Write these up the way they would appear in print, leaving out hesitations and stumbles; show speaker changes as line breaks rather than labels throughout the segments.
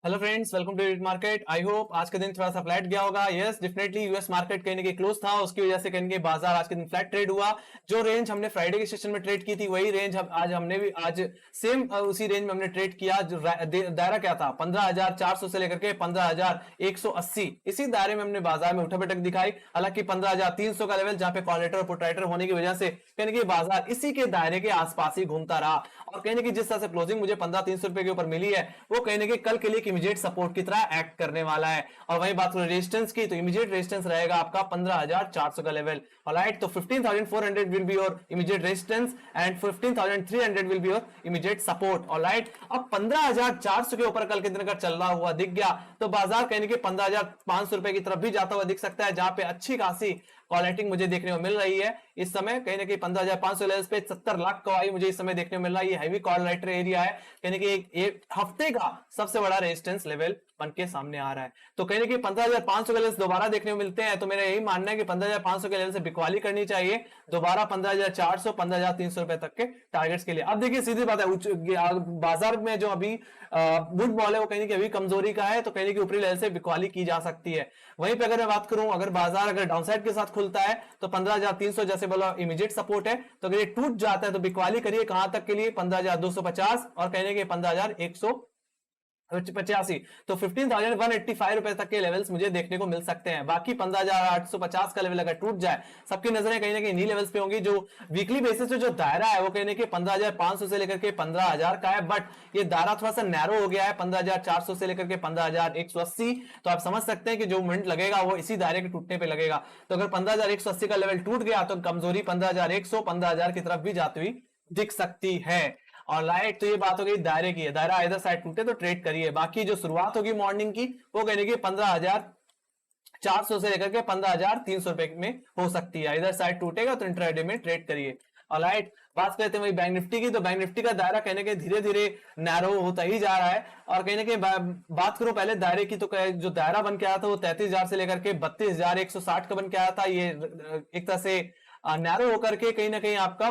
Hello friends, welcome to US market. I hope आज का दिन थोड़ा सा फ्लैट गया होगा। यस, डेफिनेटली यूएस मार्केट कहीं ना कहीं क्लोज था, उसकी वजह से कहीं बाजार आज के दिन फ्लैट ट्रेड हुआ। जो रेंज हमने फ्राइडे के सेशन में ट्रेड की थी वही रेंज आज हमने भी आज सेम उसी रेंज में हमने ट्रेड किया। जो दायरा क्या था 15,400 से लेकर के 15,180, इसी दायरे में हमने बाजार में उठा बैठक दिखाई। हालांकि 15,300 का लेवल जहां पे कॉल लेटर और पुट राइटर होने की वजह से कहीं ना कहीं बाजार इसी के दायरे के आसपास ही घूमता रहा। और कहीं ना कहीं जिस तरह से क्लोजिंग मुझे 15,300 रुपए के ऊपर मिली है, वो कहीं ना कहीं कल के लिए इमीडिएट सपोर्ट की तरह एक्ट करने वाला है। और वही बात करें रेजिस्टेंस की, तो इमीडिएट रेजिस्टेंस रहेगा आपका 15,400 का लेवल। ऑलराइट, तो 15,400 will be your immediate resistance and 15,300 will be your immediate support. Alright, अब 15,400 के ऊपर कल के दिन अगर चल रहा हुआ दिख गया तो बाजार कहने के 15,500 रुपए की तरफ भी जाता हुआ दिख सकता है, जहां पे अच्छी खासी कॉलेटिंग मुझे देखने को मिल रही है। इस समय कहीं ना कहीं 15,500 लेवल पे 70 लाख का आई मुझे इस समय देखने को मिल रहा है। ये हैवी कॉल राइटर एरिया है, कहीं कि एक हफ्ते का सबसे बड़ा रेजिस्टेंस लेवल बन के सामने आ रहा है। तो कहीं कि 15,500 के लेवल दोबारा देखने को मिलते हैं, तो मेरा यही मानना है कि 15,500 के लेवल से बिकवाली करनी चाहिए दोबारा 15,400 15,300 रुपए तक के टारगेट्स के लिए। अब देखिए सीधी बात है, बाजार में जो अभी बुल बॉल है वो कहीं अभी कमजोरी का है, तो कहीं की ऊपरी लेवल से बिकवाली की जा सकती है। वहीं पे अगर मैं बात करूं, अगर बाजार अगर डाउनसाइड के साथ खुलता है तो 15,300 जैसे बोला इमीडिएट सपोर्ट है, तो अगर ये टूट जाता है तो बिकवाली करिए कहां तक के लिए 15,250 और कहने के 15,185, तो 15,185 रुपए तक के लेवल्स मुझे देखने को मिल सकते हैं। बाकी 15,850 का लेवल अगर टूट जाए, सबकी नजरें कहीं ना कहीं इन्हीं लेवल्स पे होंगी। जो वीकली बेसिस पे जो दायरा है वो कहने के 15,500 से लेकर के 15,000 का है, बट ये दायरा थोड़ा सा नैरो हो गया है 15,400 से लेकर के 15,180। तो आप समझ सकते हैं कि जो मोमेंट लगेगा वो इसी दायरे के टूटने पे लगेगा। तो अगर 15,180 का लेवल टूट गया तो कमजोरी 15,100 15,000 की तरफ भी जाती हुई दिख सकती है। और लाइट, तो ये बात हो गई दायरे की है, दायरा इधर साइड टूटे तो ट्रेड करिए। बाकी जो शुरुआत होगी मॉर्निंग की वो कहने की 15,400 से लेकर के 15,300 रुपए में हो सकती है। इधर साइड टूटेगा तो इंट्राडे में ट्रेड करिए। ऑलराइट, बात करते हैं वही बैंक निफ्टी की, तो बैंक निफ्टी का दायरा कहने के धीरे धीरे नैरो होता ही जा रहा है। और कहने के बात करो पहले दायरे की, तो जो दायरा बन के आया था वो 33,000 से लेकर के 32,160 का बन के आया था। ये एक तरह से नैरो होकर के कहीं ना कहीं आपका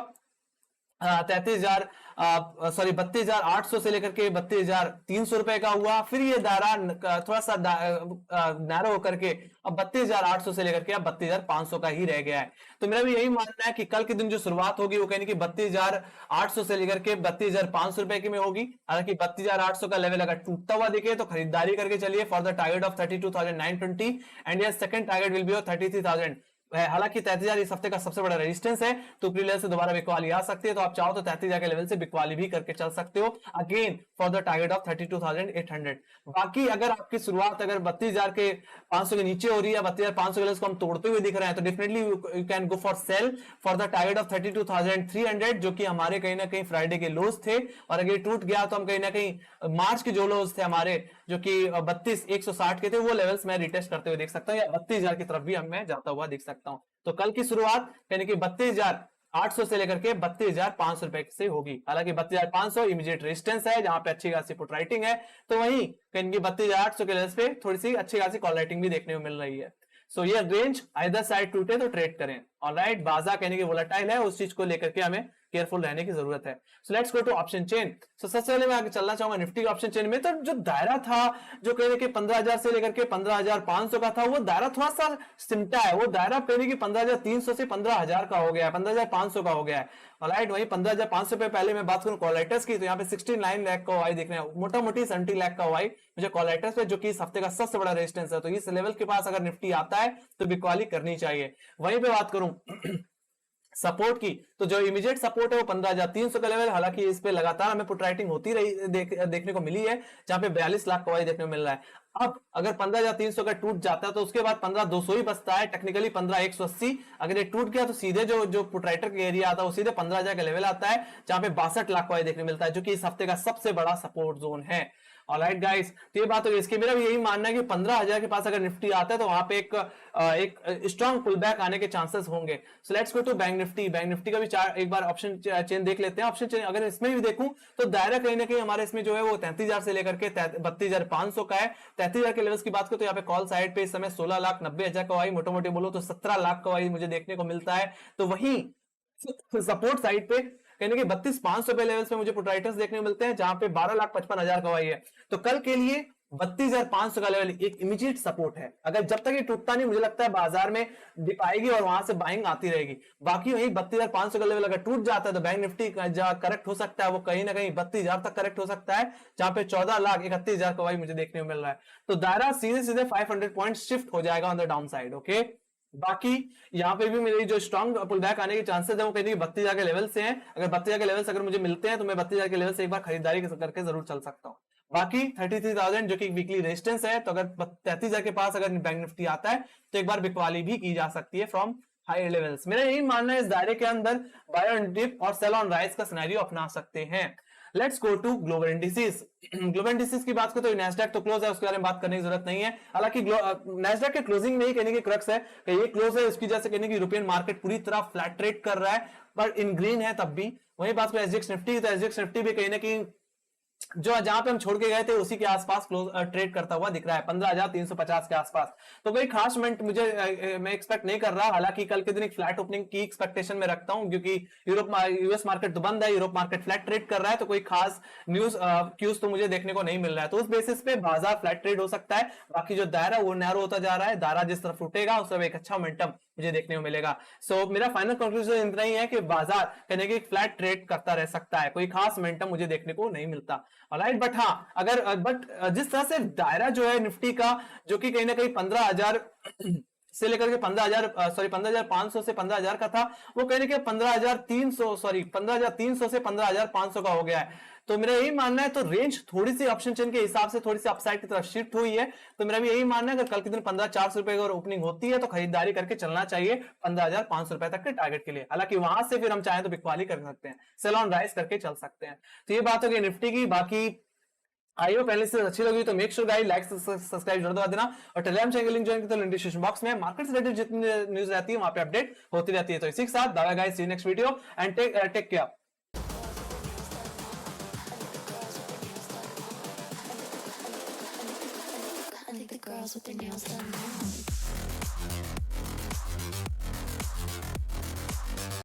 32,800 से लेकर के 32,300 रुपए का हुआ। फिर ये दायरा थोड़ा सा नैरो होकर के अब 32,800 से लेकर के अब 32,500 का ही रह गया है। तो मेरा भी यही मानना है कि कल के दिन जो शुरुआत होगी वो कहने की 32,800 से लेकर के 32,500 रुपए की में होगी। हालांकि 32,800 का लेवल अगर टूटता हुआ दिखे तो खरीदारी करके चलिए for the target of 32,920 and yes second target will be 33,000। हालांकि 33,000 इस हफ्ते का सबसे बड़ा रेजिस्टेंस है, तो ऊपरी लेवल से दोबारा बिकवाली आ सकती है। तो आप चाहो तो 33,000 के लेवल से बिकवाली भी करके चल सकते हो again for the target of 32,800। बाकी अगर आपकी शुरुआत अगर 32,000 के 500 के नीचे हो रही है, 32,500 के लेवल को हम तोड़ते हुए दिख रहे हैं, तो definitely you can go for sale for the target of 32,300, जो कि हमारे कहीं ना कहीं फ्राइडे के लोज थे। और अगर टूट गया तो हम कहीं ना कहीं मार्च के जो लोज थे हमारे, जो कि 32,160 के थे, वो लेवल्स मैं रिटेस्ट करते हुए देख सकता हूं, या 32,000 की तरफ भी मैं जाता हुआ देख सकता हूं। तो कल की शुरुआत यानी कि 32,800 से लेकर के 32,500 रुपए से होगी। हालांकि 32,500 इमीडिएट रेजिस्टेंस है, जहां पे अच्छी खासी पुट राइटिंग है, तो वहीं कहीं 32,800 के लेवल पे थोड़ी सी अच्छी खासी कॉल राइटिंग भी देखने को मिल रही है। सो ये रेंज आइदर साइड टूटे तो ट्रेड करें। ऑलराइट, बाजार कहने की वोलेटाइल है, उस चीज को लेकर के हमें केयरफुल रहने की जरूरत है। So let's go to option chain. So सबसे पहले मैं आगे चलना चाहूंगा निफ्टी के ऑप्शन चेन में। तो जो दायरा था जो कहने के 15,000 से लेकर के 15,500 का था, वो दायरा थोड़ा सा सिमटा है। वो दायरा कहने की 15,300 से 15,000 का हो गया है, 15,500 का हो गया है। ऑलराइट, वही 15,500 पे पहले मैं बात करूं कॉलेटर्स की, तो यहाँ पे 69 लाख का वाई देख रहे हैं, मोटा मोटी 70 लाख का वाई मुझे कॉलेटर्स पे, जो कि इस हफ्ते का सबसे बड़ा रेजिस्टेंस है। तो इस लेवल के पास अगर निफ्टी आता है तो बिकवाली करनी चाहिए। वहीं पे बात करूं सपोर्ट की, तो जो इमीडिएट सपोर्ट है वो 15,300 का लेवल। हालांकि इस पे लगातार हमें पुट राइटिंग होती रही देखने को मिली है, जहां पे 42 लाख का वाई देखने को मिल रहा है। अब अगर 15,300 का टूट जाता है तो उसके बाद 15,200 ही बचता है, टेक्निकली 15,180। अगर ये टूट गया तो सीधे जो पुट राइटर का एरिया आता है वो सीधे 15,000 का लेवल आता है, जहां पे 62 लाख का वाई देखने को मिलता है, जो कि इस हफ्ते का सबसे बड़ा सपोर्ट जोन है। ऑलराइट गाइस, तो ये बात हो गई इसकी। मेरा भी यही मानना है कि 15,000 के पास अगर निफ्टी आता है तो वहां पे एक स्ट्रॉन्ग पुल बैक आने के चांसेस होंगे। So let's go to Bank Nifty. Bank Nifty का भी एक बार ऑप्शन चेन देख लेते हैं। ऑप्शन चेन अगर इसमें भी देखूं तो दायरा कहीं ना कहीं हमारे इसमें जो है वो 33,000 से लेकर के 32,500 का है। 33,000 के लेवल्स की बात करें तो यहाँ पे कॉल साइड पे इस समय 16,90,000 का वाई, मोटा मोटी बोलो तो 17 लाख का वाई मुझे देखने को मिलता है। तो वही सपोर्ट साइड पे कहने के 32,500 पे लेवल्स पे मुझे पुट राइटर्स देखने को मिलते हैं, जहां पे 12,55,000 का वाई है। तो कल के लिए 32,500 का लेवल एक इमीडिएट सपोर्ट है। अगर जब तक ये टूटता नहीं, मुझे लगता है बाजार में डिप आएगी और वहां से बाइंग आती रहेगी। बाकी वही 32,500 का लेवल अगर टूट जाता है तो बैंक निफ्टी जहां करेक्ट हो सकता है वो कहीं ना कहीं 32,000 तक करेक्ट हो सकता है, जहां पे 14,31,000 का भाई मुझे देखने को मिल रहा है। तो दायरा सीधे सीधे 500 पॉइंट शिफ्ट हो जाएगा on the down side. Okay, बाकी यहाँ पे भी मेरी जो स्ट्रॉन्ग पुल बैक आने के चांसेस है वो कहीं 32,000 के लेवल से हैं। अगर 32,000 के लेवल से अगर मुझे मिलते हैं तो मैं 32,000 के लेवल से एक बार खरीदारी करके जरूर चल सकता हूँ। बाकी 33,000 जो कि वीकली रेजिस्टेंस है, तो अगर 33,000 के पास अगर बैंक निफ्टी आता है तो एक बार बिकवाली भी की जा सकती है फ्रॉम हाई लेवल्स। मेरा यही मानना है इस दायरे के अंदर बाय ऑन डिप और सेल ऑन राइज का सिनेरियो अपना सकते हैं। Let's go to global indices. Global indices की बात करें तो नैस्डैक तो क्लोज है, उसके बारे में बात करने की जरूरत नहीं है। हालांकि नैस्डैक के क्लोजिंग में ही कहने की क्रक्स है कि ये क्लोज है, इसकी वजह से कहने की यूरोपियन मार्केट पूरी तरह फ्लैट ट्रेड कर रहा है, पर इन ग्रीन है तब भी। वही बात करें एसजीएक्स निफ्टी, तो एसजीएक्स निफ्टी भी कहीं ना कहीं जो जहां पे हम छोड़ के गए थे उसी के आसपास क्लोज ट्रेड करता हुआ दिख रहा है 15,350 के आसपास। तो कोई खास मोमेंट मुझे मैं एक्सपेक्ट नहीं कर रहा। हालांकि कल के दिन एक फ्लैट ओपनिंग की एक्सपेक्टेशन में रखता हूं, क्योंकि यूएस मार्केट तो बंद है, यूरोप मार्केट फ्लैट ट्रेड कर रहा है, तो कोई खास न्यूज क्यूज तो मुझे देखने को नहीं मिल रहा है। तो उस बेसिस पे बाजार फ्लैट ट्रेड हो सकता है। बाकी जो दायरा वो नैरो होता जा रहा है, दायरा जिस तरफ उठेगा उस तरफ एक अच्छा मोमेंटम मुझे देखने को मिलेगा। सो मेरा फाइनल कंक्लूजन इतना ही है कि बाजार कहने की फ्लैट ट्रेड करता रह सकता है, कोई खास मोमेंटम मुझे देखने को नहीं मिलता। ऑलराइट, बट हाँ बट जिस तरह से दायरा जो है निफ्टी का, जो कि कहीं ना कहीं 15,000 से लेकर के 15,500 से 15,000 का था, वो कहीं ना कहीं 15,300 से 15,500 का हो गया है। तो मेरा यही मानना है, तो रेंज थोड़ी सी ऑप्शन चेन के हिसाब से थोड़ी सी अपसाइड की तरफ शिफ्ट हुई है। तो मेरा भी यही मानना है, अगर कल के दिन 15,400 रुपए की ओपनिंग होती है तो खरीदारी करके चलना चाहिए 15,500 रुपए तक के टारगेट के लिए। हालांकि वहां से फिर हम चाहें तो बिकवाली कर सकते हैं, सेल ऑन राइज करके चल सकते हैं। तो ये बात हो गई निफ्टी की। बाकी आई होप पहले से अच्छी लगी तो make sure guys like subscribe जरूर दबा देना, और टेलीग्राम चैनल लिंक ज्वाइन करते हैं डिस्क्रिप्शन बॉक्स में। मार्केट से रिलेटेड जितनी न्यूज रहती है वहां पे अपडेट होती रहती है। तो इसी के साथ bye guys, see you next video and take care.
I think the girls with their nails done now.